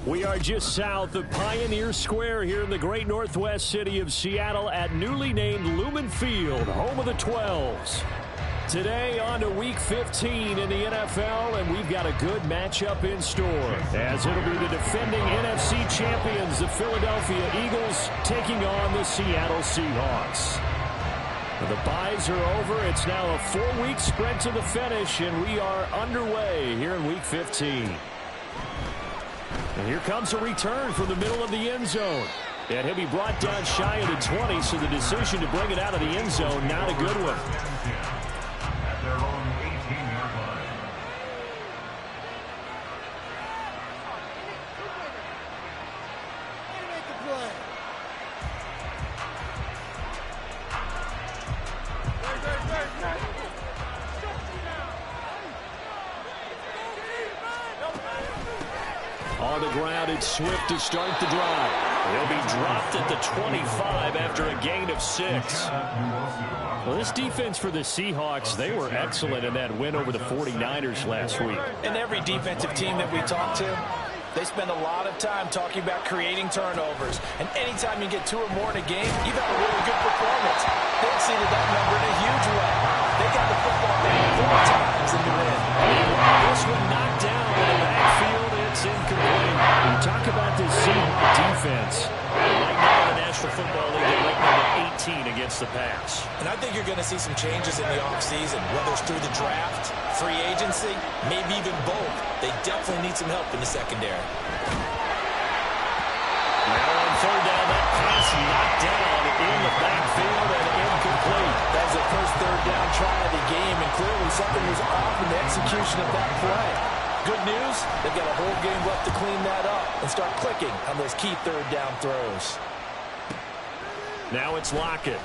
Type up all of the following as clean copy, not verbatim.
We are just south of Pioneer Square here in the great northwest city of Seattle at newly named Lumen Field, home of the 12s. Today on to Week 15 in the NFL, and we've got a good matchup in store, as it'll be the defending NFC champions, the Philadelphia Eagles, taking on the Seattle Seahawks. The byes are over. It's now a 4-week sprint to the finish, and we are underway here in Week 15. And here comes a return from the middle of the end zone. And he'll be brought down shy of the 20, so the decision to bring it out of the end zone, not a good one. At their own 18-yard line. On the ground, it's Swift to start the drive. He'll be dropped at the 25 after a gain of 6. Well, this defense for the Seahawks, they were excellent in that win over the 49ers last week. And every defensive team that we talk to, they spend a lot of time talking about creating turnovers. And anytime you get 2 or more in a game, you've had a really good performance. They exceeded that number in a huge way. They got the football back 4 times in the win. This one knocked down in the backfield. It's incomplete. You talk about this Seahawks defense. Right now in the National Football League, they're ranked number 18 against the pass. And I think you're going to see some changes in the offseason, whether it's through the draft, free agency, maybe even both. They definitely need some help in the secondary. Now on third down, that pass knocked down in the backfield and incomplete. That was the first third down try of the game, and clearly something was off in the execution of that play. Good news, they've got a whole game left to clean that up and start clicking on those key third down throws. Now it's Lockett.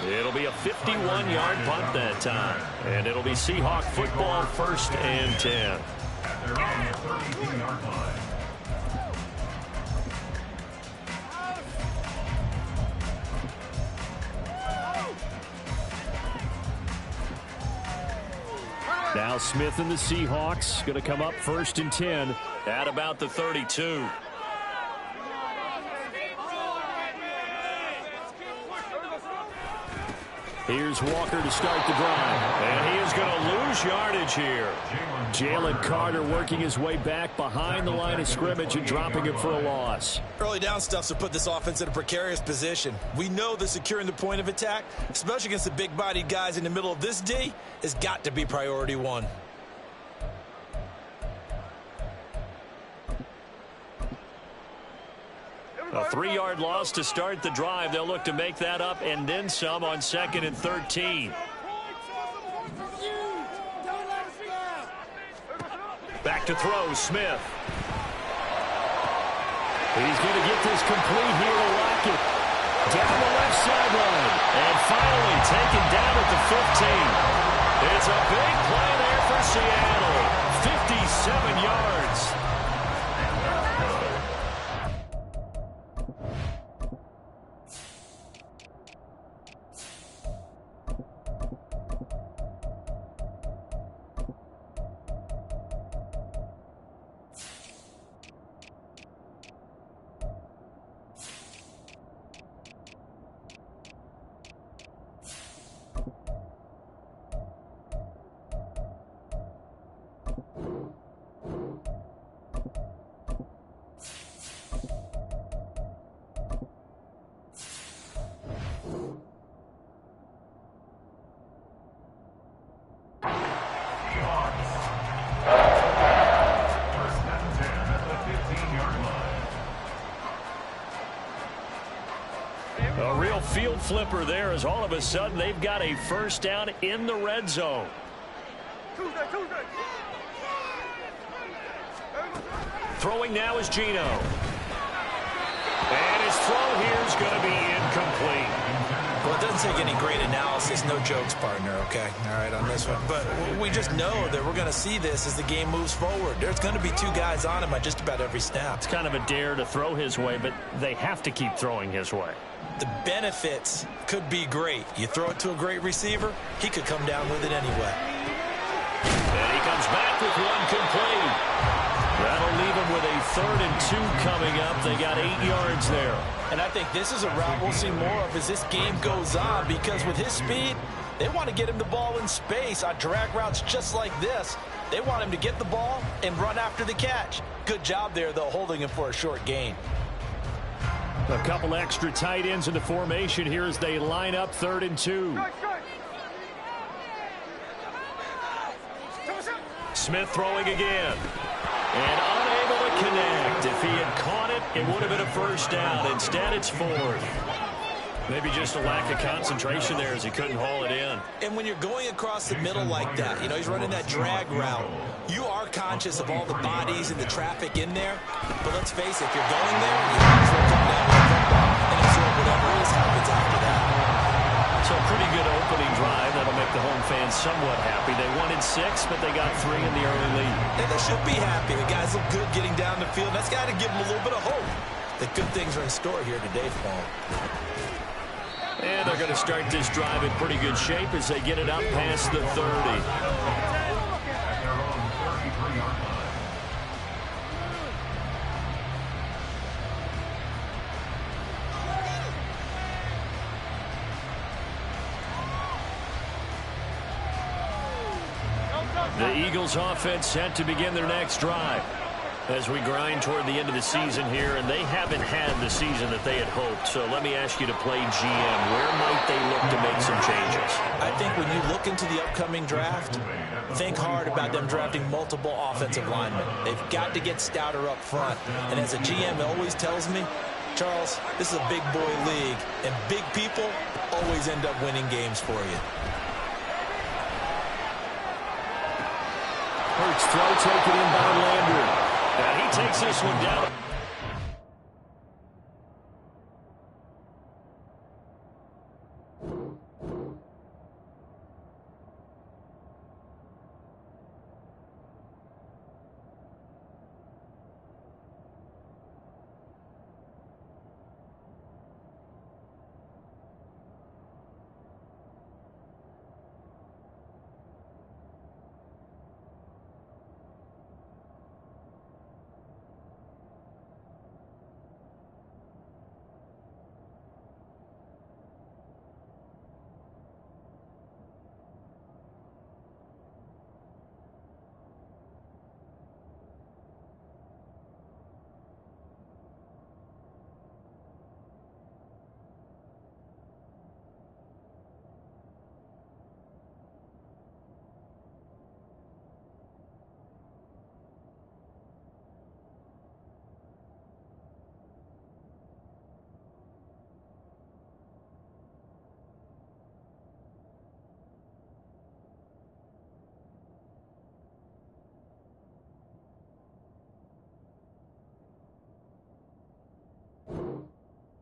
It'll be a 51-yard punt that time. And it'll be Seahawk football, 1st and 10. At their own 32-yard line. Now Smith and the Seahawks going to come up 1st and 10 at about the 32. Here's Walker to start the drive. And he is going to lose yardage here. Jalen Carter working his way back behind the line of scrimmage and dropping it for a loss. Early down stuff to put this offense in a precarious position. We know that securing the point of attack, especially against the big-bodied guys in the middle of this D, has got to be priority 1. A 3-yard loss to start the drive. They'll look to make that up and then some on 2nd and 13. Back to throw, Smith. He's going to get this complete here to Lockett. Down the left sideline. And finally taken down at the 15. It's a big play there for Seattle. 57 yards. A real field flipper there as all of a sudden they've got a 1st down in the red zone. Throwing now is Geno. And his throw here is going to be incomplete. Well, it doesn't take any great analysis, no jokes, partner, okay? All right, on this one. But we just know that we're going to see this as the game moves forward. There's going to be 2 guys on him on just about every snap. It's kind of a dare to throw his way, but they have to keep throwing his way. The benefits could be great. You throw it to a great receiver, he could come down with it anyway. And he comes back with one complete. That'll leave him with a 3rd and 2 coming up. They got 8 yards there. And I think this is a route we'll see more of as this game goes on, because with his speed, they want to get him the ball in space on drag routes just like this. They want him to get the ball and run after the catch. Good job there, though, holding him for a short gain. A couple extra tight ends in the formation here as they line up 3rd and 2. Smith throwing again. And unable to connect. If he had caught it, it would have been a first down. Instead, it's 4th. Maybe just a lack of concentration there as he couldn't haul it in. And when you're going across the middle like that, you know, he's running that drag route, you are conscious of all the bodies and the traffic in there. But let's face it, if you're going there, you might as well come down with the football and absorb whatever else happens after that. So a pretty good opening drive. That'll make the home fans somewhat happy. They wanted 6, but they got 3 in the early lead. And they should be happy. The guys look good getting down the field. That's got to give them a little bit of hope that good things are in store here today for them. And they're going to start this drive in pretty good shape as they get it up past the 30. The Eagles offense set to begin their next drive as we grind toward the end of the season here, and they haven't had the season that they had hoped. So let me ask you to play GM. Where might they look to make some changes? I think when you look into the upcoming draft, think hard about them drafting multiple offensive linemen. They've got to get stouter up front. And as a GM always tells me, Charles, this is a big boy league, and big people always end up winning games for you. Hurts throw taken in by Landry. And he takes this one down.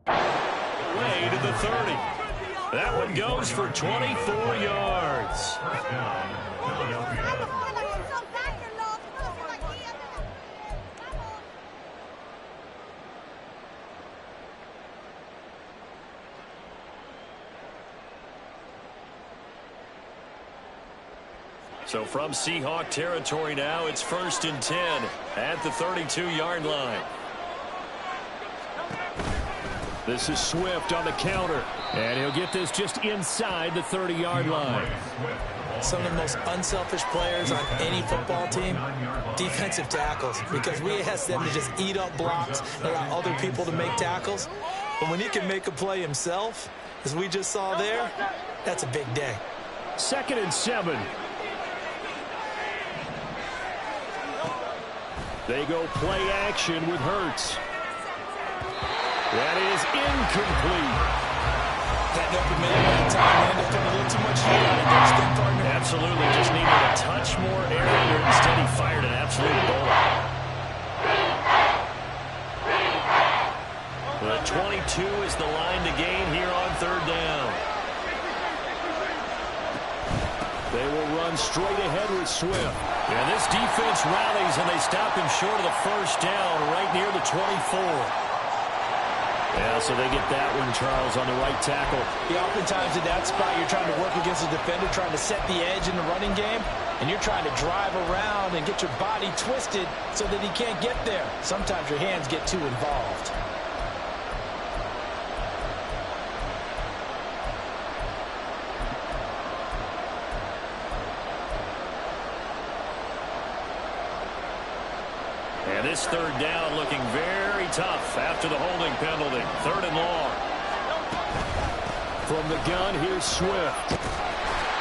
Way to the 30. That one goes for 24 yards. So from Seahawk territory now, it's 1st and 10 at the 32-yard line. This is Swift on the counter, and he'll get this just inside the 30-yard line. Some of the most unselfish players on any football team, defensive tackles, because we ask them to just eat up blocks and allow other people to make tackles. But when he can make a play himself, as we just saw there, that's a big day. 2nd and 7. They go play action with Hurts. That is incomplete. That open man that time ended up putting a little too much heat on it. Partner. Absolutely, just needed a touch more air there. Instead, he fired an absolute bullet. The 22 is the line to gain here on 3rd down. They will run straight ahead with Swift. And this defense rallies, and they stop him short of the first down right near the 24. Yeah, so they get that one, Charles, on the right tackle. Yeah, oftentimes in that spot, you're trying to work against a defender, trying to set the edge in the running game, and you're trying to drive around and get your body twisted so that he can't get there. Sometimes your hands get too involved. And this third down looking very tough after the holding penalty. Third and long. From the gun, here's Swift.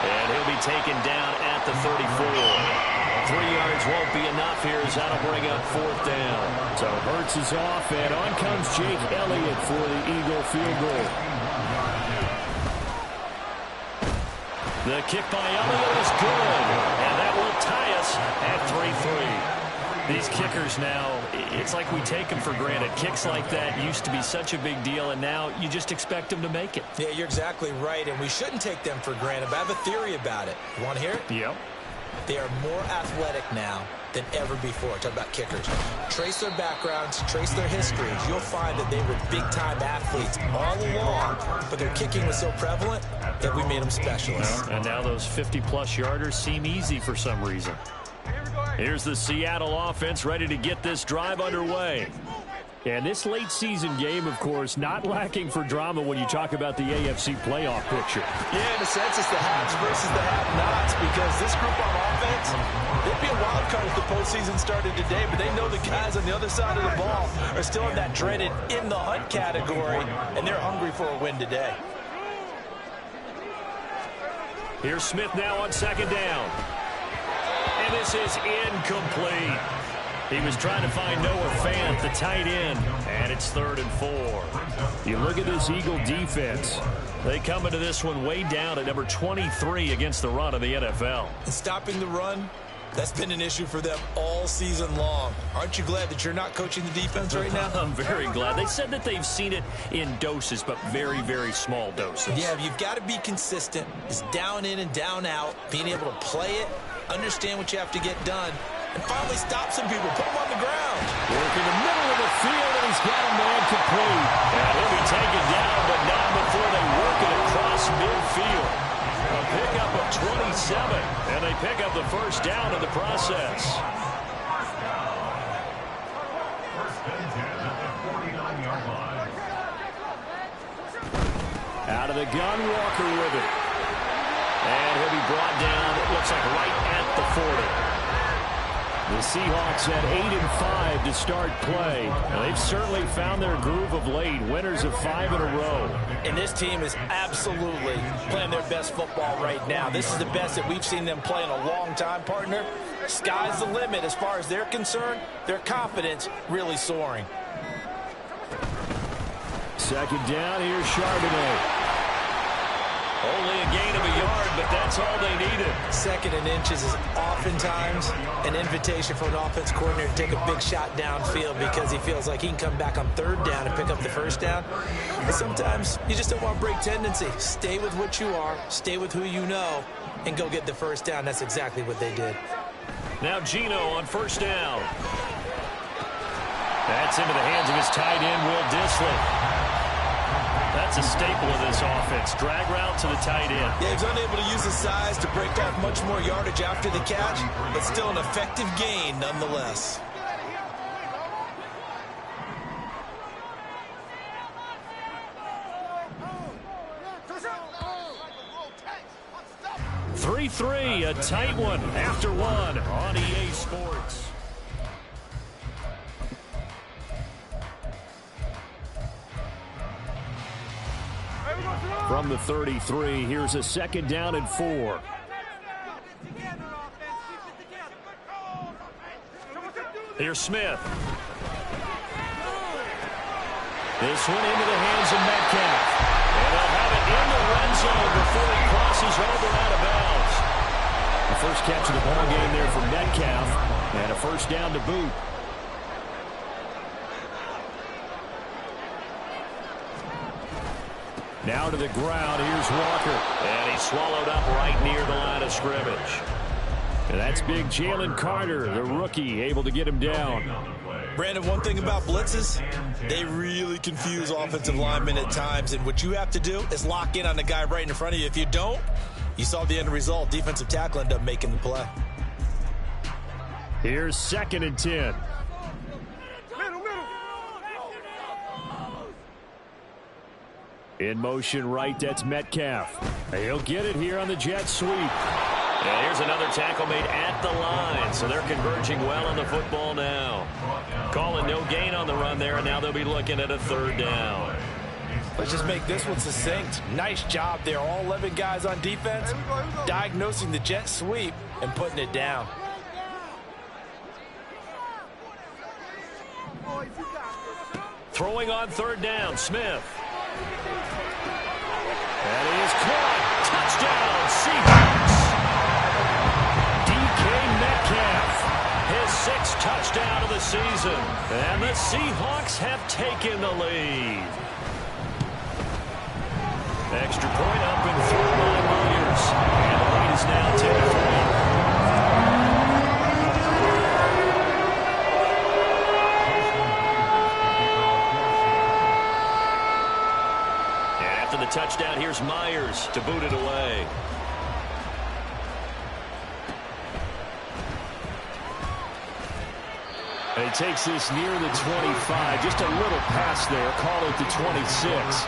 And he'll be taken down at the 34. 3 yards won't be enough here as that'll bring up fourth down. So Hurts is off, and on comes Jake Elliott for the Eagle field goal. The kick by Elliott is good, and that will tie us at 3-3. These kickers now, it's like we take them for granted. Kicks like that used to be such a big deal, and now you just expect them to make it. Yeah, you're exactly right, and we shouldn't take them for granted, but I have a theory about it. You want to hear it? Yep. They are more athletic now than ever before. Talk about kickers. Trace their backgrounds, trace their histories. You'll find that they were big-time athletes all along, but their kicking was so prevalent that we made them specialists. And now those 50-plus yarders seem easy for some reason. Here's the Seattle offense ready to get this drive underway. And this late season game, of course, not lacking for drama when you talk about the AFC playoff picture. Yeah, in a sense, it's the haves versus the have-nots, because this group on offense, they'd be a wild card if the postseason started today, but they know the guys on the other side of the ball are still in that dreaded in-the-hunt category, and they're hungry for a win today. Here's Smith now on second down. And this is incomplete. He was trying to find Noah Fant, the tight end, and it's 3rd and 4. You look at this Eagle defense. They come into this one way down at number 23 against the run of the NFL. And stopping the run, that's been an issue for them all season long. Aren't you glad that you're not coaching the defense right now? I'm very glad. They said that they've seen it in doses, but very, very small doses. Yeah, you've got to be consistent. It's down in and down out, being able to play it, understand what you have to get done, and finally stop some people, put them on the ground. Work in the middle of the field, and he's got a man complete. And he'll be taken down, but not before they work it across midfield. A pickup of 27, and they pick up the first down in the process. Out of the gun, Walker with it. And he'll be brought down, it looks like right at the 40. The Seahawks at 8-5 to start play. Now, they've certainly found their groove of late. Winners of 5 in a row. And this team is absolutely playing their best football right now. This is the best that we've seen them play in a long time, partner. Sky's the limit as far as they're concerned. Their confidence really soaring. Second down, here's Charbonnet. Only a gain of a yard, but that's all they needed. 2nd and inches is oftentimes an invitation for an offense coordinator to take a big shot downfield because he feels like he can come back on 3rd down and pick up the first down. But sometimes you just don't want to break tendency. Stay with what you are, stay with who you know, and go get the first down. That's exactly what they did. Now Geno on first down. That's into the hands of his tight end, Will Dissly. That's a staple of this offense. Drag route to the tight end. Yeah, he's unable to use his size to break off much more yardage after the catch, but still an effective gain nonetheless. (3-3), a tight one after one on EA Sports. From the 33, here's a 2nd down and 4. Here's Smith. This one into the hands of Metcalf. And they'll have it in the red zone before he crosses over out of bounds. The first catch of the ball game there for Metcalf, and a first down to boot. Now to the ground, here's Walker. And he's swallowed up right near the line of scrimmage. And that's big Jalen Carter, the rookie, able to get him down. Brandon, one thing about blitzes, they really confuse offensive linemen at times, and what you have to do is lock in on the guy right in front of you. If you don't, you saw the end result. Defensive tackle ended up making the play. Here's 2nd and 10. In motion right, that's Metcalf. He'll get it here on the jet sweep. And here's another tackle made at the line, so they're converging well on the football now. Calling no gain on the run there, and now they'll be looking at a 3rd down. Let's just make this one succinct. Nice job there. All 11 guys on defense, diagnosing the jet sweep and putting it down. Throwing on 3rd down, Smith. And he is caught. Touchdown, Seahawks. DK Metcalf, his 6th touchdown of the season. And the Seahawks have taken the lead. Extra point up and through by Myers. And the lead is now 10-3. The touchdown, here's Myers to boot it away. And he takes this near the 25. Just a little pass there. Call it the 26.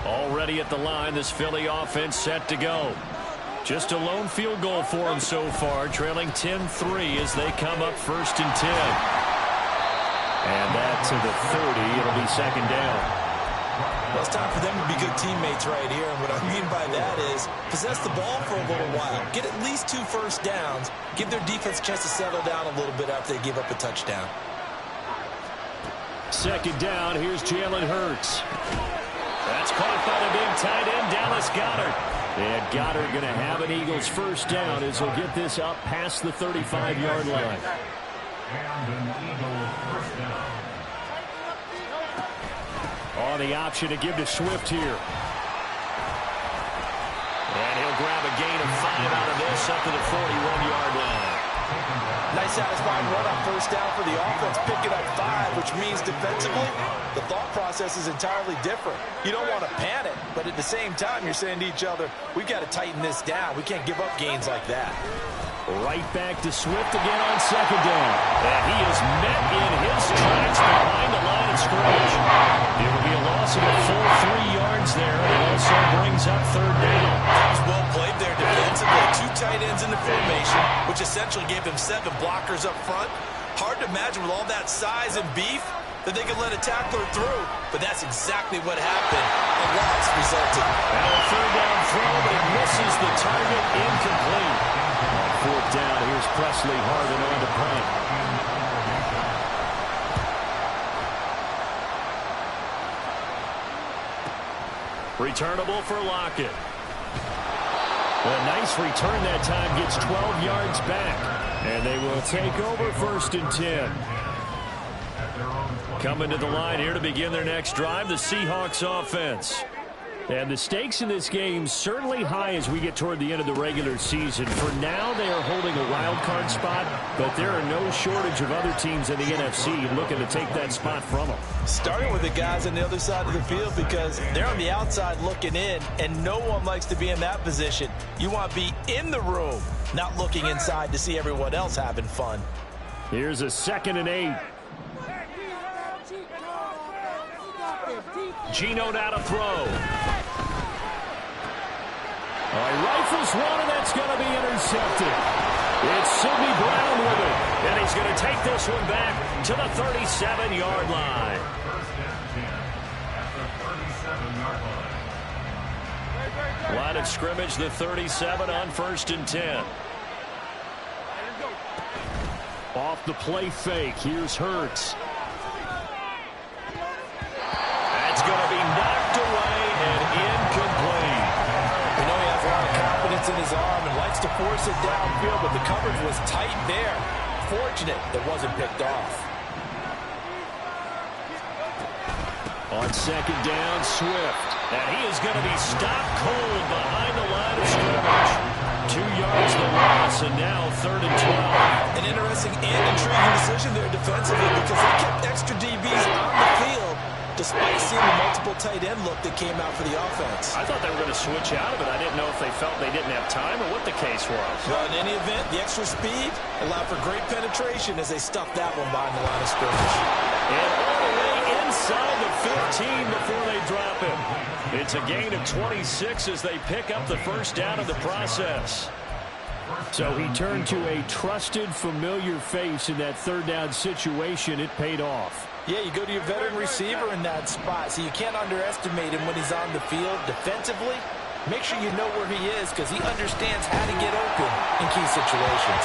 Already at the line, this Philly offense set to go. Just a lone field goal for them so far, trailing 10-3 as they come up 1st and 10. And that to the 30. It'll be 2nd down. Well, it's time for them to be good teammates right here. And what I mean by that is possess the ball for a little while. Get at least 2 first downs. Give their defense a chance to settle down a little bit after they give up a touchdown. 2nd down. Here's Jalen Hurts. That's caught by the big tight end, Dallas Goedert. And Goddard going to have an Eagles 1st down as he'll get this up past the 35-yard line. On the option to give to Swift here. And he'll grab a gain of 5 out of this up to the 41-yard line. Nice satisfying run on 1st down for the offense, picking up 5, which means defensively, the thought process is entirely different. You don't want to panic, but at the same time, you're saying to each other, we've got to tighten this down. We can't give up gains like that. Right back to Swift again on 2nd down. And he is met in his tracks behind the line of scrimmage. It will be a loss of a full 3 yards there. It also brings up 3rd down. That was well played there defensively. 2 tight ends in the formation, which essentially gave them 7 blockers up front. Hard to imagine with all that size and beef that they could let a tackler through, but that's exactly what happened. A loss resulted. And a 3rd down throw, but it misses the target, incomplete. On 4th down, here's Presley Harvin on to punt. Returnable for Lockett. A nice return that time, gets 12 yards back. And they will take over 1st and 10. Coming to the line here to begin their next drive, the Seahawks offense. And the stakes in this game certainly high as we get toward the end of the regular season. For now, they are holding a wild card spot, but there are no shortage of other teams in the NFC looking to take that spot from them. Starting with the guys on the other side of the field because they're on the outside looking in, and no one likes to be in that position. You want to be in the room, not looking inside to see everyone else having fun. Here's a 2nd and 8. Geno now to throw. Rifles one, and that's going to be intercepted. It's Sidney Brown with it, and he's going to take this one back to the 37-yard line. Line of scrimmage, the 37 on 1st and 10. Off the play fake, here's Hurts. That's going to be knocked away and incomplete. We know he has a lot of confidence in his arm and likes to force it downfield, but the coverage was tight there. Fortunate it wasn't picked off. On second down, Swift. And he is going to be stopped cold behind the line of scrimmage. 2 yards the loss, and now 3rd and 12. An interesting and intriguing decision there defensively because they kept extra DBs on the field despite seeing the multiple tight end look that came out for the offense. I thought they were going to switch out of it. I didn't know if they felt they didn't have time or what the case was. Well, in any event, the extra speed allowed for great penetration as they stuffed that one behind the line of scrimmage. And all the way inside the 15 before they drop him. It's a gain of 26 as they pick up the first down in the process. So he turned to a trusted, familiar face in that 3rd down situation. It paid off. Yeah, you go to your veteran receiver in that spot, so you can't underestimate him when he's on the field. Defensively, make sure you know where he is because he understands how to get open in key situations.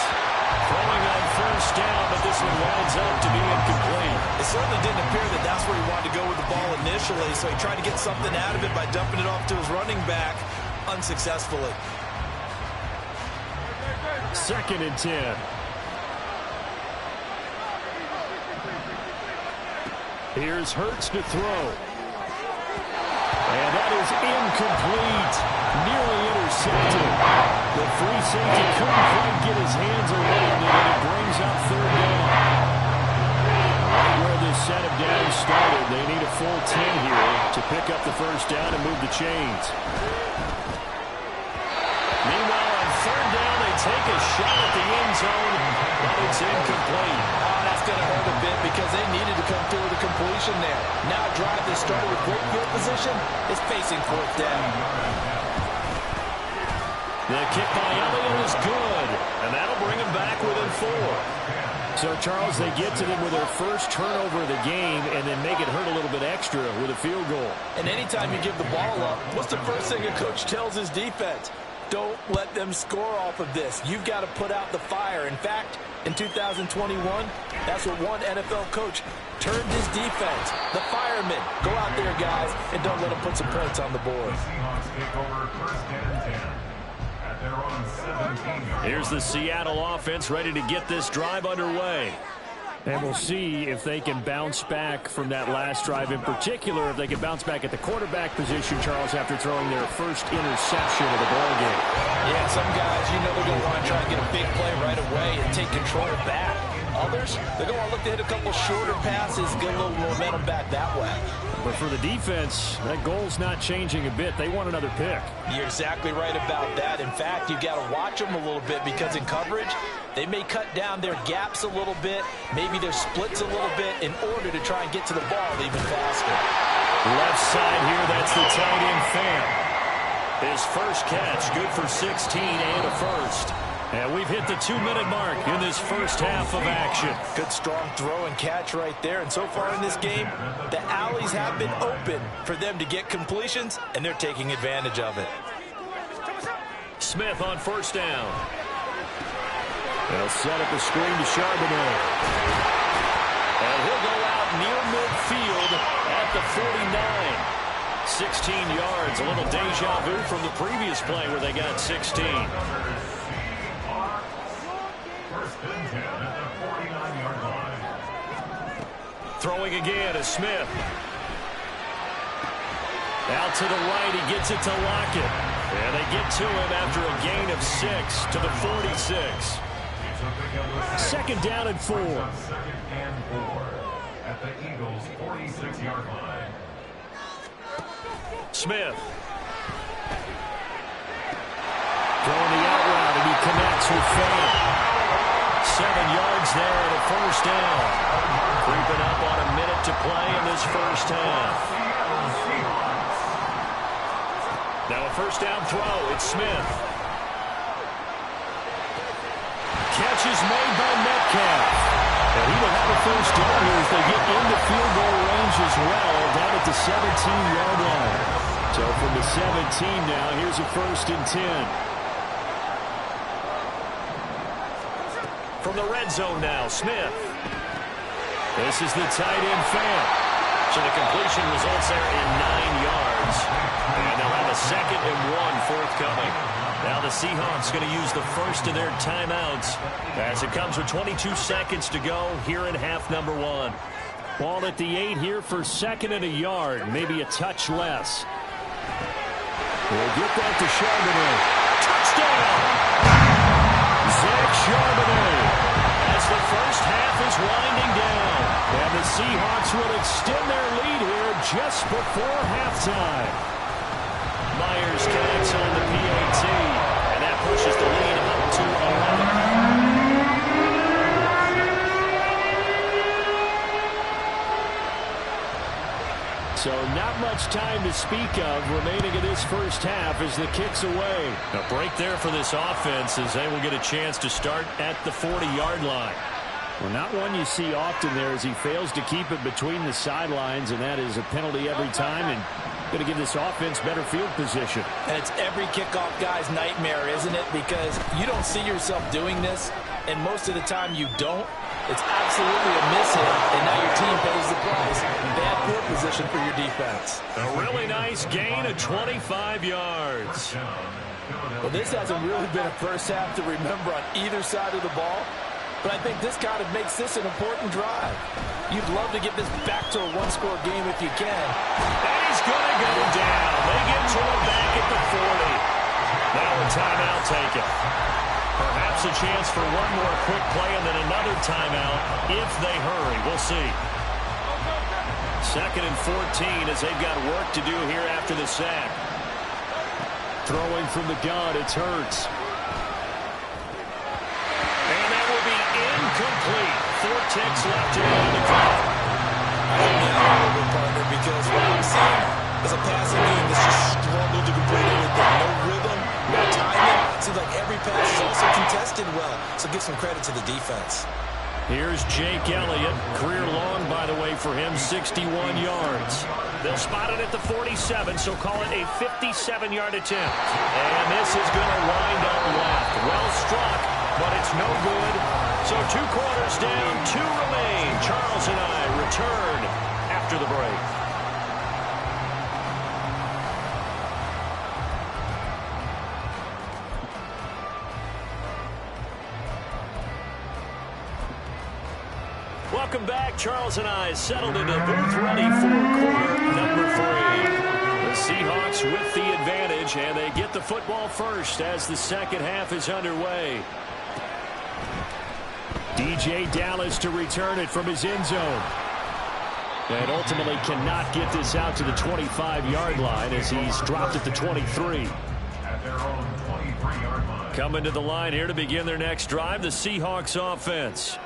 Throwing on first down, but this one winds up to be incomplete. It certainly didn't appear that that's where he wanted to go with the ball initially, so he tried to get something out of it by dumping it off to his running back unsuccessfully. 2nd and 10. Here's Hurts to throw. And that is incomplete. Nearly intercepted. The free safety couldn't quite get his hands around it, and it brings up 3rd down. Right where this set of downs started, they need a full 10 here to pick up the first down and move the chains. Meanwhile, on 3rd down, they take a shot at the end zone, but it's incomplete. Oh, that's going to hurt a bit because they needed to come through with a completion there. Now a drive that started with great field position is facing 4th down. The kick by Elliott is good, and that'll bring him back within 4. So, Charles, they get to them with their first turnover of the game and then make it hurt a little bit extra with a field goal. And anytime you give the ball up, what's the first thing a coach tells his defense? Don't let them score off of this. You've got to put out the fire. In fact, in 2021, that's what one NFL coach turned his defense. The firemen. Go out there, guys, and don't let them put some points on the board. Seahawks take over 1st and 10 at their own 17-yard line. Here's the Seattle offense ready to get this drive underway. And we'll see if they can bounce back from that last drive, in particular, if they can bounce back at the quarterback position, Charles, after throwing their first interception of the ballgame. Yeah, some guys, you know they're going to want to try to get a big play right away and take control back. Others, they're going to look to hit a couple shorter passes, get a little momentum back that way. But for the defense, that goal's not changing a bit. They want another pick. You're exactly right about that. In fact, you've got to watch them a little bit because in coverage, they may cut down their gaps a little bit, maybe their splits a little bit in order to try and get to the ball even faster. Left side here, that's the tight end Fan. His first catch, good for 16 and a first. And we've hit the 2-minute mark in this first half of action. Good strong throw and catch right there. And so far in this game, the alleys have been open for them to get completions, and they're taking advantage of it. Smith on first down. They'll set up a screen to Charbonnet. And he'll go out near midfield at the 49. 16 yards, a little deja vu from the previous play where they got 16. 1st and 10 at the 49-yard line. Throwing again is Smith. Out to the right, he gets it to Lockett. And they get to him after a gain of 6 to the 46. 2nd down and 4. 2nd and 4 at the Eagles' 46-yard line. Smith. Throwing the out route, and he connects with Fan. 7 yards there and a first down. Creeping up on a minute to play in this first half. Now a first down throw. It's Smith. Catch is made by Metcalf. And he will have a first down here as they get into field goal range as well, down at the 17-yard line. So from the 17 now, here's a 1st and 10. From the red zone now, Smith. This is the tight end Fan. So the completion results there in 9 yards. And they'll have a 2nd and 1 forthcoming. Now the Seahawks going to use the first of their timeouts as it comes with 22 seconds to go here in half number 1. Ball at the 8 here for 2nd and a yard, maybe a touch less. We'll get that to Charbonnet. Touchdown! Zach Charbonnet, as the first half is winding down. And the Seahawks will extend their lead here just before halftime. Myers connects on the PAT, and that pushes the lead up to 11. So not much time to speak of remaining in this first half as the kick's away. A break there for this offense as they will get a chance to start at the 40-yard line. Well, not one you see often there as he fails to keep it between the sidelines, and that is a penalty every time and going to give this offense better field position. And it's every kickoff guy's nightmare, isn't it? Because you don't see yourself doing this, and most of the time you don't. It's absolutely a miss-hit, and now your team pays the price. Bad field position for your defense. A really nice gain of 25 yards. Well, this hasn't really been a first half to remember on either side of the ball, but I think this kind of makes this an important drive. You'd love to get this back to a one-score game if you can. And he's going to go down. They get to him back at the 40. Now a timeout taken. Perhaps a chance for one more quick play and then another timeout if they hurry. We'll see. 2nd and 14 as they've got work to do here after the sack. Throwing from the gun, it's Hurts. And that will be incomplete. 4 ticks left to go on the clock. I think now a little bit, partner, because what I'm seeing is a passing game that's just struggled to complete anything. No rhythm, no timing. Seems like every pass is also contested well, so give some credit to the defense. Here's Jake Elliott. Career long, by the way, for him, 61 yards. They'll spot it at the 47, so call it a 57-yard attempt. And this is going to wind up left. Well struck, but it's no good. So 2 quarters down, 2 remain. Charles and I return after the break. Welcome back. Charles and I settled into the booth ready for quarter number 3. The Seahawks with the advantage, and they get the football first as the second half is underway. DJ Dallas to return it from his end zone. And ultimately cannot get this out to the 25-yard line as he's dropped at the 23. At their own 23-yard line. Coming to the line here to begin their next drive, the Seahawks offense.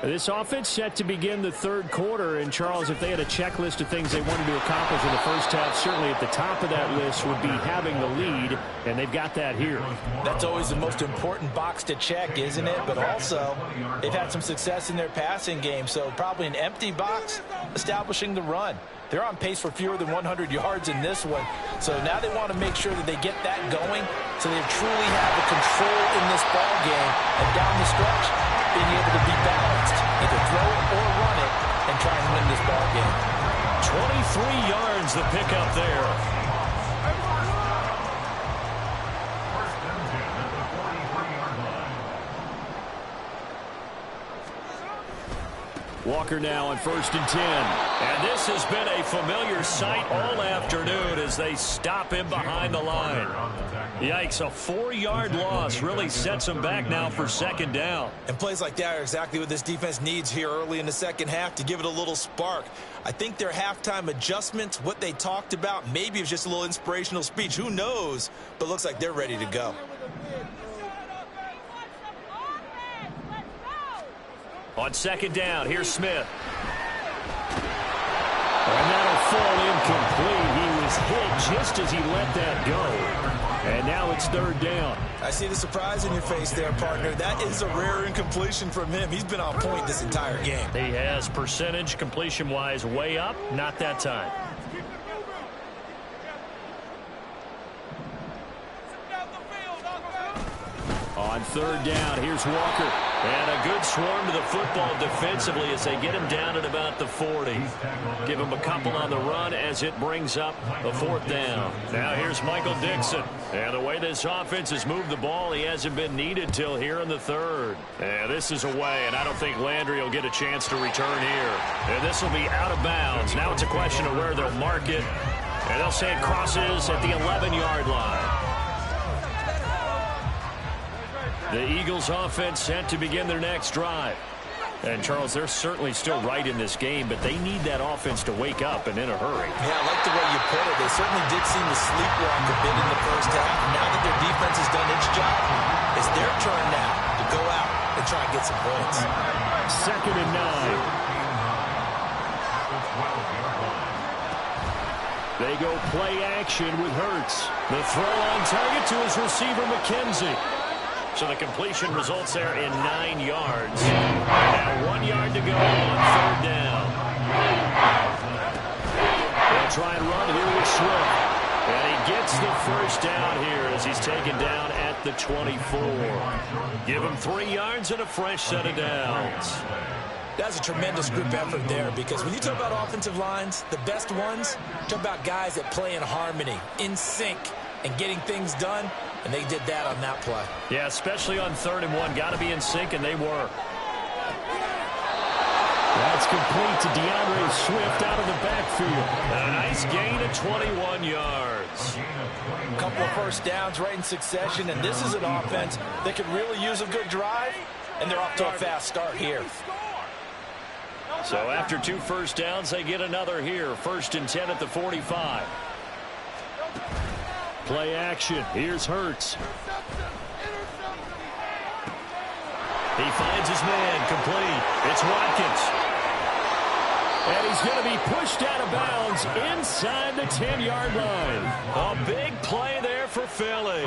This offense set to begin the third quarter, and Charles, if they had a checklist of things they wanted to accomplish in the first half, certainly at the top of that list would be having the lead, and they've got that here. That's always the most important box to check, isn't it? But also, they've had some success in their passing game, so probably an empty box, establishing the run. They're on pace for fewer than 100 yards in this one, so now they want to make sure that they get that going so they truly have the control in this ball game, and down the stretch, being able to be balanced, either throw it or run it, and try and win this ball game. 23 yards the pickup there. First and 10 at the 43-yard line. Walker now on 1st and 10. And this has been a familiar sight all afternoon as they stop him behind the line. Yikes, a 4-yard loss really sets them back now for 2nd down. And plays like that are exactly what this defense needs here early in the second half to give it a little spark. I think their halftime adjustment, what they talked about, maybe it was just a little inspirational speech. Who knows? But looks like they're ready to go. On 2nd down, here's Smith. And that'll fall incomplete. He was hit just as he let that go. And now it's 3rd down. I see the surprise in your face there, partner. That is a rare incompletion from him. He's been on point this entire game. He has percentage completion-wise way up, not that time. On 3rd down, here's Walker. And a good swarm to the football defensively as they get him down at about the 40. Give him a couple on the run as it brings up a 4th down. Now here's Michael Dixon. And the way this offense has moved the ball, he hasn't been needed till here in the 3rd. And this is away, and I don't think Landry will get a chance to return here. And this will be out of bounds. Now it's a question of where they'll mark it. And they'll say it crosses at the 11-yard line. The Eagles offense set to begin their next drive. And, Charles, they're certainly still right in this game, but they need that offense to wake up and in a hurry. Yeah, I like the way you put it. They certainly did seem to sleepwalk a bit in the first half. Now that their defense has done its job, it's their turn now to go out and try and get some points. 2nd and 9. They go play action with Hurts. The throw on target to his receiver, McKenzie. So the completion results there in 9 yards. Now 1 yard to go on 3rd down. They'll try and run here with Swift. And he gets the 1st down here as he's taken down at the 24. Give him 3 yards and a fresh set of downs. That's a tremendous group effort there, because when you talk about offensive lines, the best ones, talk about guys that play in harmony, in sync, and getting things done, and they did that on that play. Yeah, especially on 3rd and 1. Got to be in sync, and they were. That's complete to DeAndre Swift out of the backfield. A nice gain of 21 yards. A couple of 1st downs right in succession, and this is an offense that could really use a good drive, and they're off to a fast start here. So after 2 1st downs, they get another here. 1st and 10 at the 45. Play action. Here's Hurts. He finds his man complete. It's Watkins. And he's going to be pushed out of bounds inside the 10-yard line. A big play there for Philly.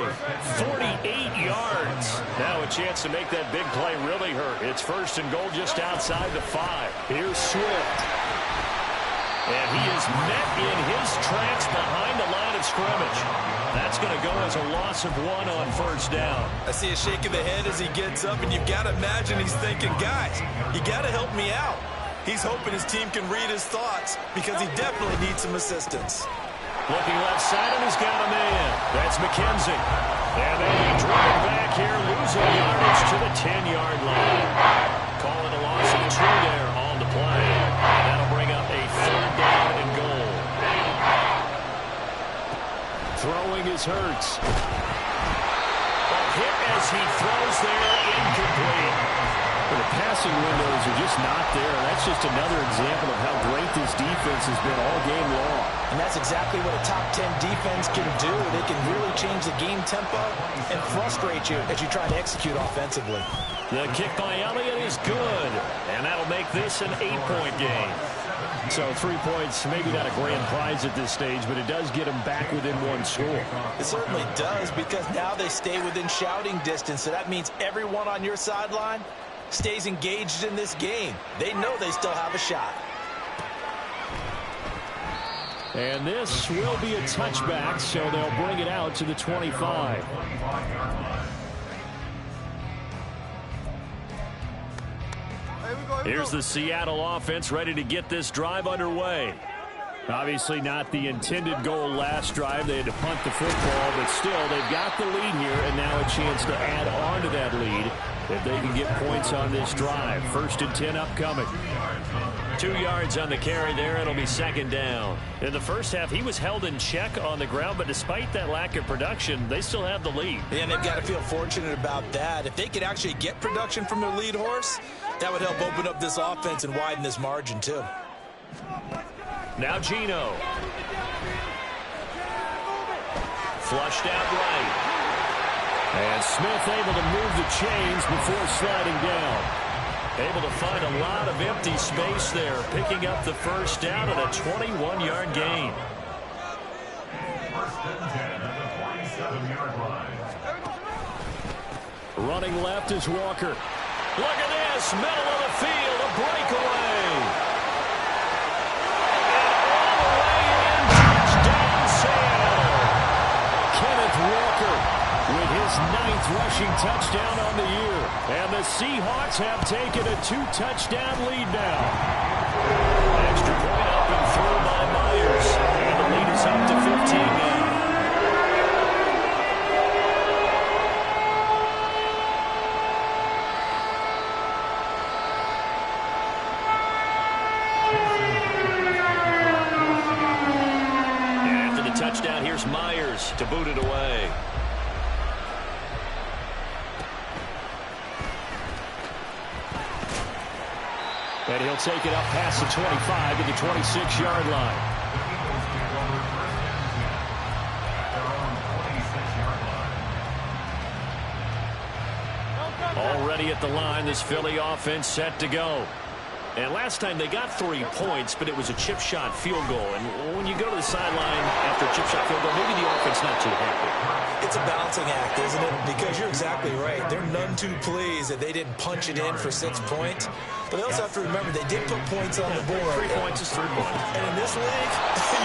48 yards. Now a chance to make that big play really hurt. It's 1st and goal just outside the 5. Here's Swift. And he is met in his tracks behind the line of scrimmage. That's going to go as a loss of 1 on 1st down. I see a shake of the head as he gets up, and you've got to imagine he's thinking, guys, you got to help me out. He's hoping his team can read his thoughts, because he definitely needs some assistance. Looking left side, and he's got a man. That's McKenzie. And they drive back here, losing yardage to the 10-yard line. Calling a loss of 2 there on the play. And that'll bring up a 3rd down and goal. Throwing is Hurts. A hit as he throws there, incomplete. The passing windows are just not there. And that's just another example of how great this defense has been all game long. And that's exactly what a top 10 defense can do. They can really change the game tempo and frustrate you as you try to execute offensively. The kick by Elliott is good. And that'll make this an 8-point game. So 3 points, maybe not a grand prize at this stage, but it does get them back within 1 score. It certainly does, because now they stay within shouting distance. So that means everyone on your sideline stays engaged in this game. They know they still have a shot. And this will be a touchback, so they'll bring it out to the 25. Here's the Seattle offense ready to get this drive underway. Obviously not the intended goal last drive. They had to punt the football, but still they've got the lead here, and now a chance to add on to that lead if they can get points on this drive. 1st and 10 upcoming. 2 yards on the carry there. It'll be 2nd down. In the first half, he was held in check on the ground, but despite that lack of production, they still have the lead. And they've got to feel fortunate about that. If they could actually get production from their lead horse, that would help open up this offense and widen this margin too. Now Geno. Flushed out right. And Smith able to move the chains before sliding down. Able to find a lot of empty space there, picking up the 1st down at a 21-yard gain. 1st and 10 at the 47-yard line. Running left is Walker. Look at this, middle of the field, a breakaway. And all the way in, touchdown Seattle. Kenneth Walker with his 9th rushing touchdown on the year. And the Seahawks have taken a 2-touchdown lead now. Extra point up and through by Myers. And the lead is up to 15 now. And after the touchdown, here's Myers to boot it away. And he'll take it up past the 25 to the 26-yard line. Already at the line, this Philly offense set to go. And last time they got 3 points, but it was a chip shot field goal. And when you go to the sideline after a chip shot field goal, maybe the offense not too happy. It's a balancing act, isn't it? Because you're exactly right. They're none too pleased that they didn't punch it in for 6 points. But they also have to remember they did put points on the board. 3 points is 3 points. And in this league,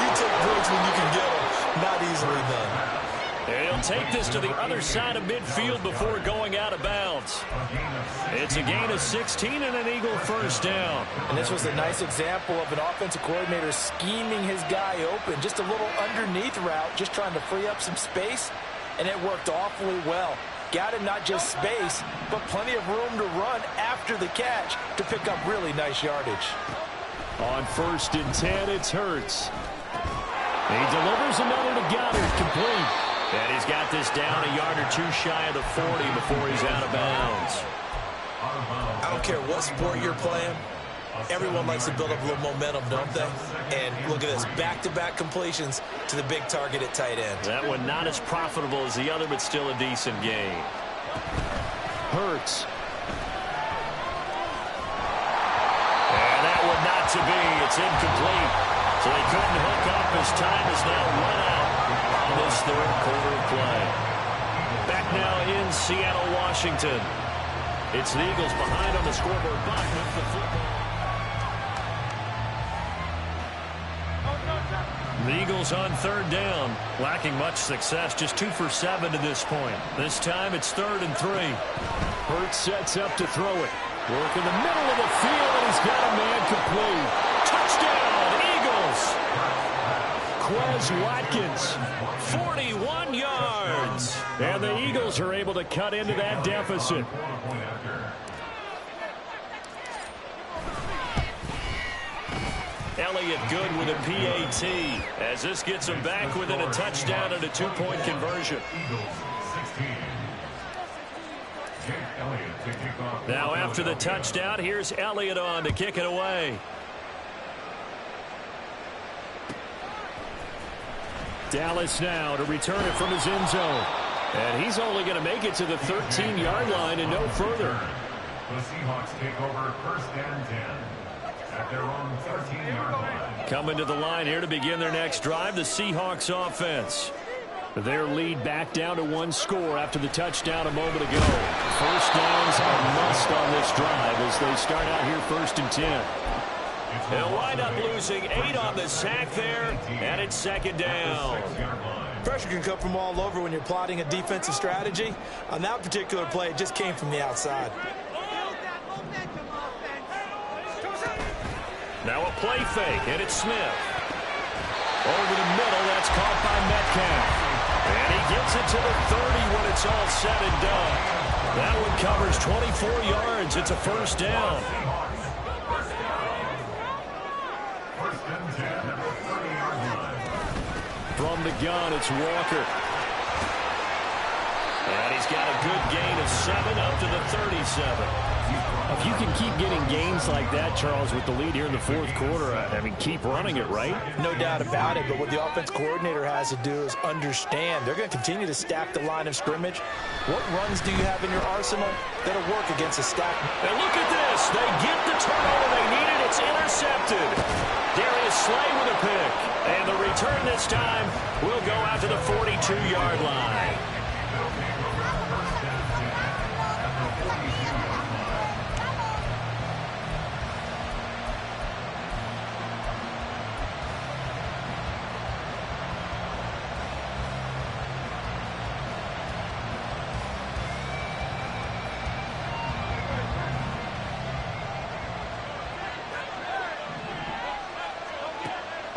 you take breaks when you can get them. Not easily done. And he'll take this to the other side of midfield before going out of bounds. It's a gain of 16 and an Eagle first down. And this was a nice example of an offensive coordinator scheming his guy open. Just a little underneath route, just trying to free up some space. And it worked awfully well. Got him not just space, but plenty of room to run after the catch to pick up really nice yardage. On 1st and 10, it's Hurts. He delivers another to Goddard, complete. And he's got this down a yard or 2 shy of the 40 before he's out of bounds. I don't care what sport you're playing. Everyone likes to build up a little momentum, don't they? And look at this, back-to-back completions to the big target at tight end. That one not as profitable as the other, but still a decent gain. Hurts. And that one not to be. It's incomplete. So they couldn't hook up as time is now run out on this 3rd quarter of play. Back now in Seattle, Washington. It's the Eagles behind on the scoreboard. Buck with the football. The Eagles on 3rd down, lacking much success, just 2 for 7 to this point. This time it's 3rd and 3. Hurts sets up to throw it. Work in the middle of the field, and he's got a man complete. Touchdown, Eagles! Quez Watkins, 41 yards. And the Eagles are able to cut into that deficit. Elliott good with a PAT as this gets him back within a touchdown and a 2-point conversion. Now after the touchdown, here's Elliott on to kick it away. Dallas now to return it from his end zone. And he's only going to make it to the 13-yard line and no further. The Seahawks take over 1st and 10 at their own 13-yard line. Coming to the line here to begin their next drive, the Seahawks offense. Their lead back down to 1 score after the touchdown a moment ago. First downs are a must on this drive as they start out here 1st and 10. They'll wind up losing 8 on the sack there, and it's 2nd down. Pressure can come from all over when you're plotting a defensive strategy. On that particular play, it just came from the outside. Now a play fake, and it's Smith. Over the middle, that's caught by Metcalf. And he gets it to the 30 when it's all said and done. That one covers 24 yards. It's a 1st down. From the gun, it's Walker. And he's got a good gain of 7 up to the 37. If you can keep getting gains like that, Charles, with the lead here in the 4th quarter, I mean, keep running it, right? No doubt about it, but what the offense coordinator has to do is understand. They're going to continue to stack the line of scrimmage. What runs do you have in your arsenal that'll work against a stack? And look at this. They get the turnover they needed. It's intercepted. Darius Slay with a pick. And the return this time will go out to the 42-yard line.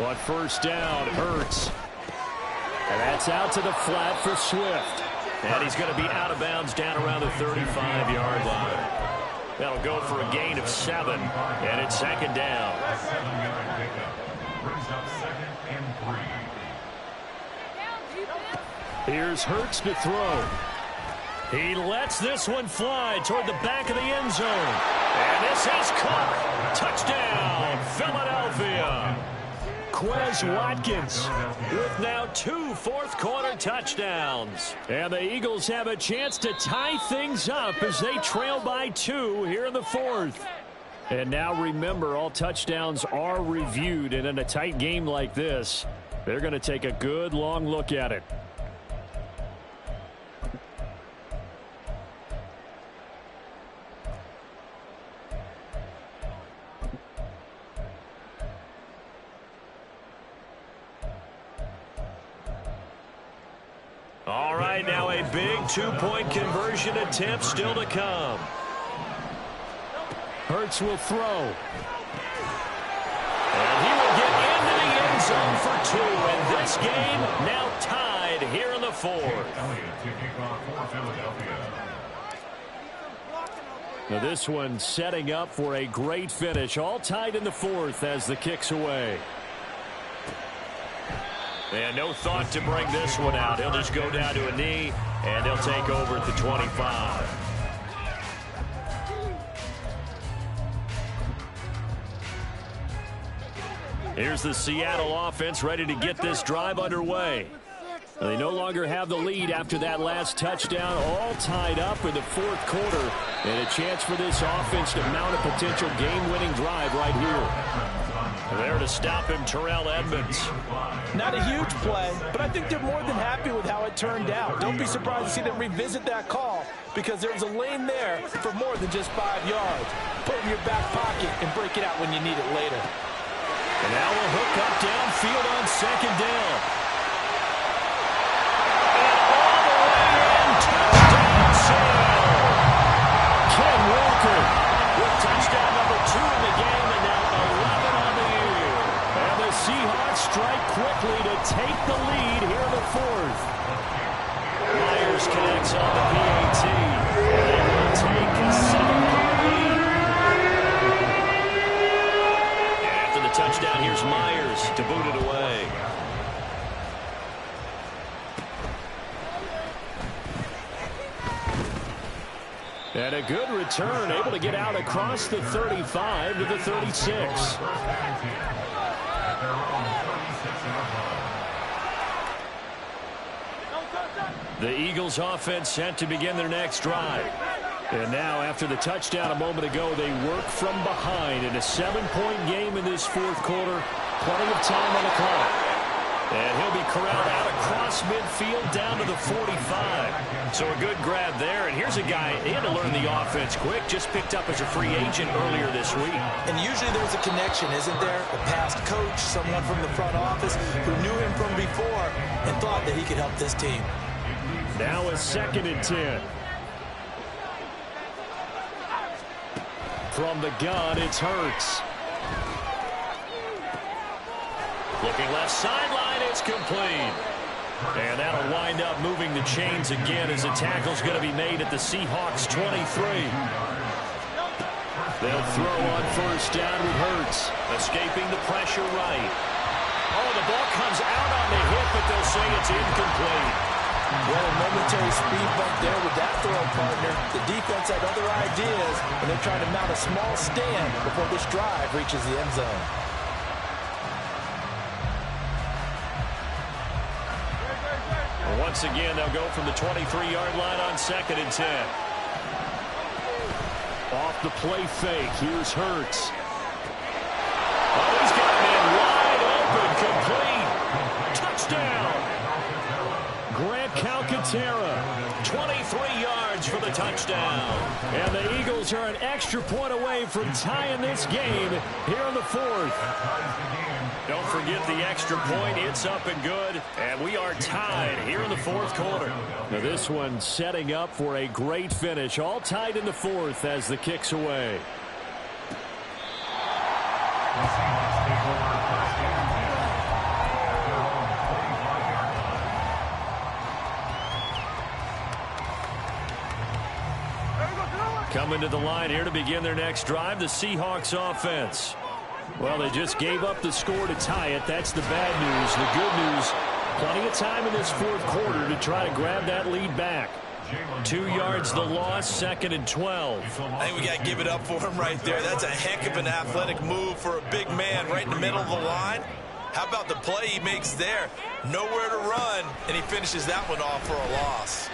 On first down, Hurts. And that's out to the flat for Swift. And he's going to be out of bounds down around the 35-yard line. That'll go for a gain of 7, and it's second down. A 7-yard pickup brings up 2nd and 3. Here's Hurts to throw. He lets this one fly toward the back of the end zone. And this is caught. Touchdown, Philadelphia. Quez Watkins With now 2 fourth-quarter touchdowns. And the Eagles have a chance to tie things up as they trail by 2 here in the 4th. And now remember, all touchdowns are reviewed, and in a tight game like this, they're going to take a good long look at it. All right, now a big 2-point conversion attempt still to come. Hurts will throw. And he will get into the end zone for 2. And this game now tied here in the 4th. Elliott to kick off for Philadelphia. Now this one setting up for a great finish. All tied in the 4th as the kick's away. And no thought to bring this one out. He'll just go down to a knee, and they'll take over at the 25. Here's the Seattle offense ready to get this drive underway. They no longer have the lead after that last touchdown, all tied up in the 4th quarter. And a chance for this offense to mount a potential game-winning drive right here. There to stop him, Terrell Edmonds. Not a huge play, but I think they're more than happy with how it turned out. Don't be surprised to see them revisit that call because there's a lane there for more than just 5 yards. Put it in your back pocket and break it out when you need it later. And now we'll hook up downfield on second down. And all the way in, touchdown sale. Ken Walker With touchdown number 2 in the game and now 11 on the year. and the Seahawks strike quickly to take the lead here in the 4th. Myers connects on the PAT. They will take a 7-point lead. And after the touchdown, here's Myers to boot it away. And a good return, able to get out across the 35 to the 36. The Eagles offense set to begin their next drive. And now after the touchdown a moment ago, they work from behind in a 7-point game in this 4th quarter. Plenty of time on the clock. And he'll be corralled out across midfield down to the 45. So a good grab there. And here's a guy, he had to learn the offense quick, just picked up as a free agent earlier this week. And usually there's a connection, isn't there? A past coach, someone from the front office who knew him from before and thought that he could help this team. Now a 2nd and 10. From the gun, it's Hurts. Looking left sideline, it's complete. And that'll wind up moving the chains again as a tackle's going to be made at the Seahawks 23. They'll throw on first down with Hurts. Escaping the pressure right. Oh, the ball comes out on the hip, but they'll say it's incomplete. Well, a momentary speed bump there with that throw partner. The defense had other ideas, and they're trying to mount a small stand before this drive reaches the end zone. Once again, they'll go from the 23-yard line on 2nd and 10. Off the play fake, here's Hurts. Oh, he's got him in wide open, complete. Touchdown. Grant Calcaterra. 23 yards for the touchdown. And the Eagles are an extra point away from tying this game here in the 4th. Don't forget the extra point. It's up and good. And we are tied here in the 4th quarter. Now this one setting up for a great finish. All tied in the 4th as the kick's away. The Seahawks take over first and 10 Coming to the line here to begin their next drive, the Seahawks offense. Well, they just gave up the score to tie it. That's the bad news. The good news, plenty of time in this fourth quarter to try to grab that lead back. 2 yards the loss, 2nd and 12. I think we got to give it up for him right there. That's a heck of an athletic move for a big man right in the middle of the line. How about the play he makes there? Nowhere to run, and he finishes that one off for a loss.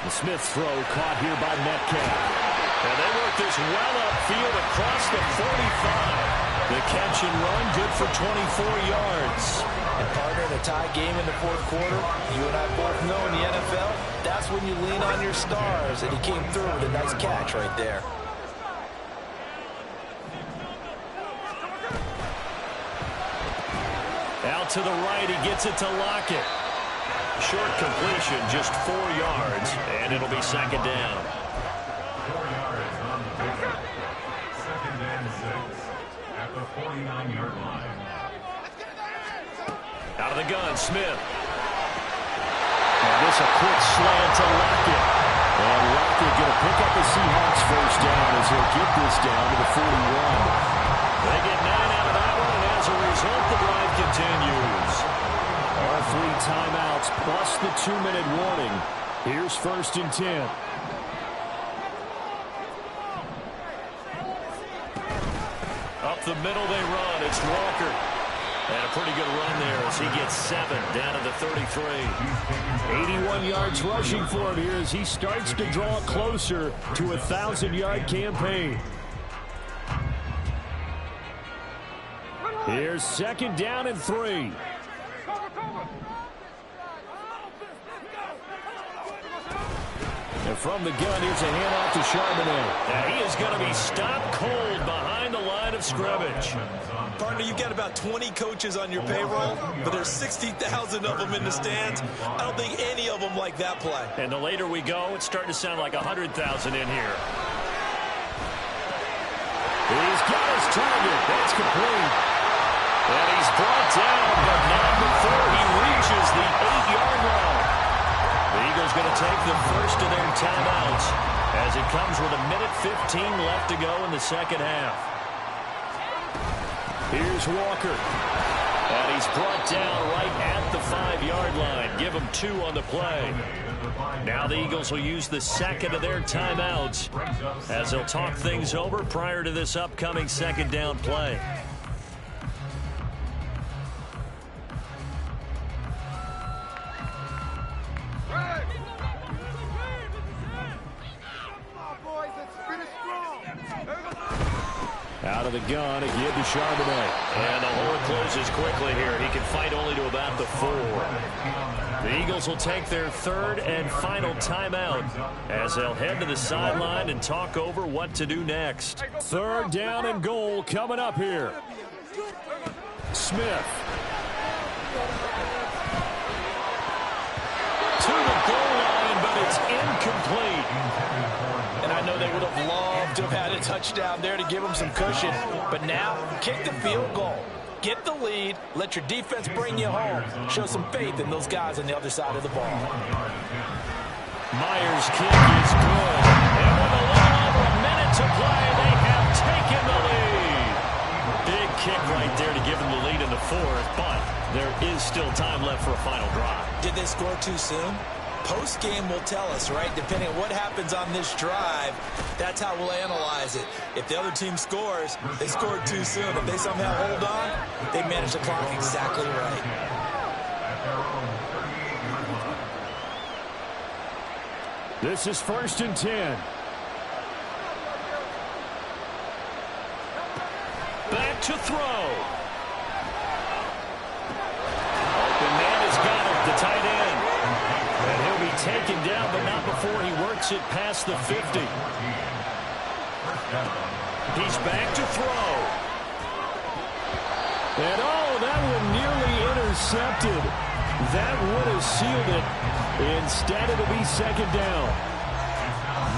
The Smith throw caught here by Metcalf. And they work this well upfield across the 45. The catch and run, good for 24 yards. And partner, in a tie game in the fourth quarter, you and I both know in the NFL, that's when you lean on your stars, and he came through with a nice catch right there. Out to the right, he gets it to Lockett. Short completion, just 4 yards, and it'll be 2nd down. 4 yards on the pickup. 2nd and 6 at the 49-yard line. Out of the gun, Smith. And this a quick slant to Lockett. And Lockett going to pick up the Seahawks first down as he'll get this down to the 41. They get 9 out of that one, and as a result, the drive continues. All 3 timeouts plus the 2-minute warning. Here's 1st and 10. Up the middle they run. It's Walker. And a pretty good run there as he gets 7 down to the 33. 81 yards rushing for him here as he starts to draw closer to a 1,000-yard campaign. Here's 2nd down and 3. And from the gun, here's a handoff to Charbonnet. And he is going to be stopped cold behind the line of scrimmage. Partner, you've got about 20 coaches on your payroll, but there's 60,000 of them in the stands. I don't think any of them like that play. And the later we go, it's starting to sound like 100,000 in here. He's got his target. That's complete. And he's brought down, but not before he reaches the 8-yard line. The Eagles going to take the first of their timeouts as it comes with 1:15 left to go in the second half. Here's Walker. And he's brought down right at the 5-yard line. Give him 2 on the play. Now the Eagles will use the second of their timeouts as they'll talk things over prior to this upcoming 2nd down play. Out of the gun, again to Charbonnet. And the hole closes quickly here. He can fight only to about the 4. The Eagles will take their 3rd and final timeout as they'll head to the sideline and talk over what to do next. 3rd down and goal coming up here. Smith. To the goal line, but it's incomplete. And I know they would have loved to have had a touchdown there to give them some cushion. But now, kick the field goal. Get the lead. Let your defense bring you home. Show some faith in those guys on the other side of the ball. Myers' kick is good. And with a little over a minute to play, they have taken the lead. Big kick right there to give them the lead in the 4th, but there is still time left for a final drive. Did they score too soon? Post-game will tell us, right? Depending on what happens on this drive, that's how we'll analyze it. If the other team scores, they scored too soon. If they somehow hold on, they manage the clock exactly right. This is 1st and 10. Back to throw. Open man has got it, the tight end. And he'll be taken down, but not before he works it past the 50. He's back to throw. And oh, that one nearly intercepted. That would have sealed it. Instead, it'll be 2nd down.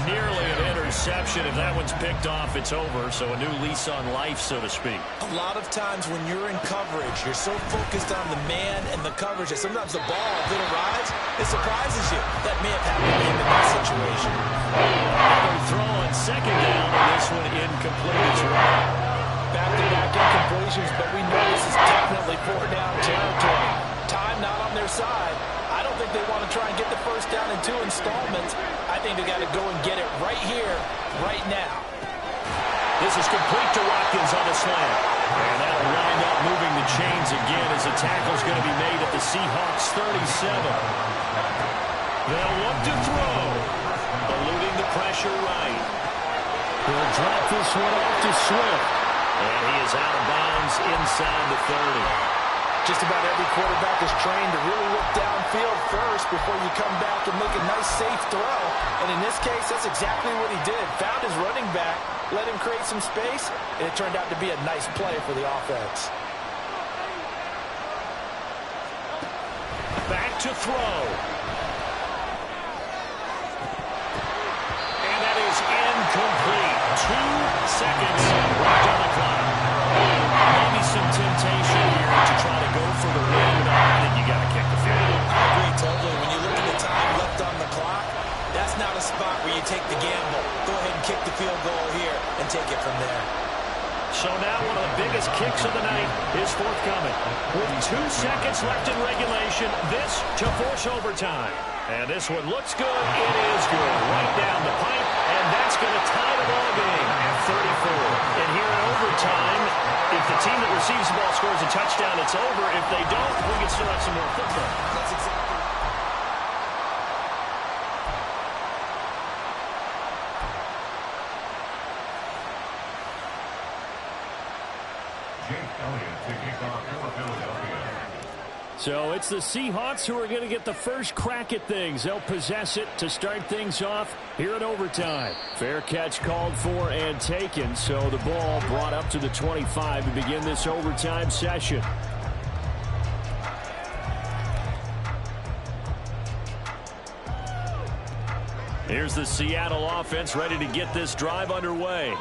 Nearly an interception. If that one's picked off, it's over. So a new lease on life, so to speak. A lot of times when you're in coverage, you're so focused on the man and the coverage that sometimes the ball, if it arrives, it surprises you. That may have happened to him in that situation. situations, but we know this is definitely four-down territory. Time not on their side. I don't think they want to try and get the first down in 2 installments. I think they got to go and get it right here, right now. This is complete to Watkins on the slant. And that'll wind up moving the chains again as the tackle's going to be made at the Seahawks 37. They'll look to throw. Eluding the pressure right. He'll drop this one off to Swift. And he is out of bounds inside the 30. Just about every quarterback is trained to really look downfield first before you come back and make a nice, safe throw. And in this case, that's exactly what he did. Found his running back, let him create some space, and it turned out to be a nice play for the offense. Back to throw. And that is incomplete. 2 seconds left on the clock. Maybe some temptation here to try to go for the win, but I think you got to kick the field goal. I agree totally. When you look at the time left on the clock, that's not a spot where you take the gamble. Go ahead and kick the field goal here and take it from there. So now one of the biggest kicks of the night is forthcoming. With 2 seconds left in regulation, this to force overtime. And this one looks good. It is good. Right down the pipe, and that's going to tie the ball game at 34. And here in overtime, if the team that receives the ball scores a touchdown, it's over. If they don't, we can still have some more football. That's exactly. So it's the Seahawks who are going to get the first crack at things. They'll possess it to start things off here in overtime. Fair catch called for and taken, so the ball brought up to the 25 to begin this overtime session. Here's the Seattle offense ready to get this drive underway.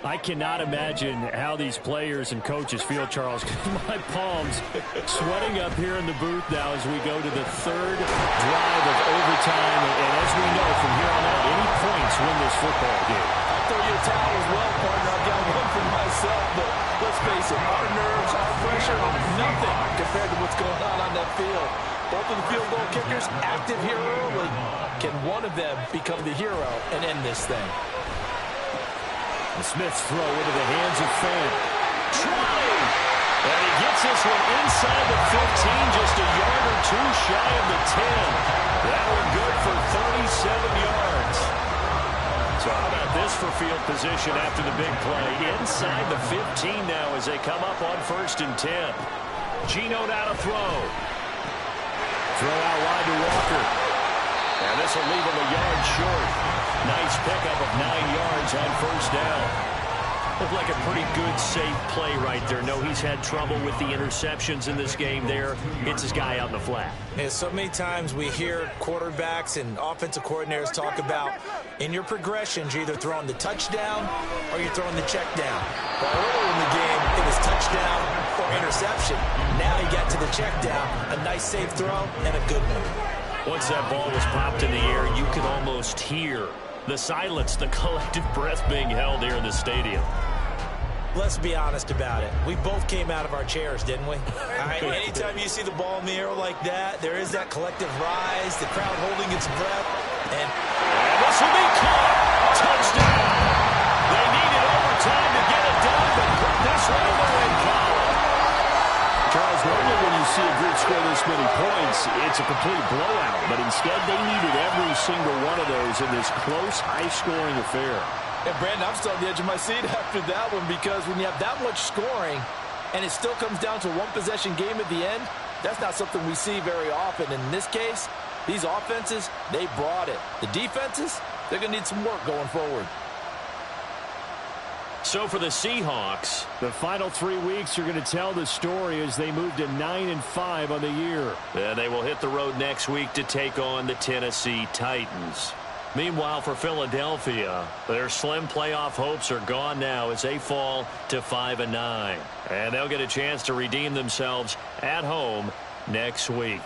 I cannot imagine how these players and coaches feel, Charles. My palms sweating up here in the booth now as we go to the third drive of overtime. And as we know from here on out, any points win this football game. I'll throw you a towel as well, partner. I've got one for myself, but let's face it, our nerves, our pressure, nothing compared to what's going on that field. Both of the field goal kickers active here early. Can one of them become the hero and end this thing? The Smith's throw into the hands of Fan. Trying! And he gets this one inside the 15, just a yard or 2 shy of the 10. That one good for 37 yards. So how about this for field position after the big play? Inside the 15 now as they come up on 1st and 10. Geno now to throw. Throw out wide to Walker. And this will leave him a yard short. Nice pickup of 9 yards on 1st down. Looked like a pretty good, safe play right there. No, he's had trouble with the interceptions in this game there. Hits his guy out in the flat. And so many times we hear quarterbacks and offensive coordinators talk about in your progressions, you're either throwing the touchdown or you're throwing the check down. But earlier in the game, it was touchdown or interception. Now he got to the check down. A nice, safe throw and a good one. Once that ball was popped in the air, you could almost hear the silence, the collective breath being held here in the stadium. Let's be honest about it. We both came out of our chairs, didn't we? All right, anytime you see the ball in the air like that, there is that collective rise, the crowd holding its breath. And this will be caught. Touchdown. They needed overtime to get it done, but put this one in the win column. Charles, normally when you see a group score this many points, it's a complete blowout. But instead, they needed every single one of those in this close, high-scoring affair. And Brandon, I'm still on the edge of my seat after that one because when you have that much scoring and it still comes down to a one-possession game at the end, that's not something we see very often. In this case, these offenses, they brought it. The defenses, they're going to need some work going forward. So for the Seahawks, the final 3 weeks are going to tell the story as they move to 9-5 on the year. And they will hit the road next week to take on the Tennessee Titans. Meanwhile, for Philadelphia, their slim playoff hopes are gone now as they fall to 5-9. And they'll get a chance to redeem themselves at home next week.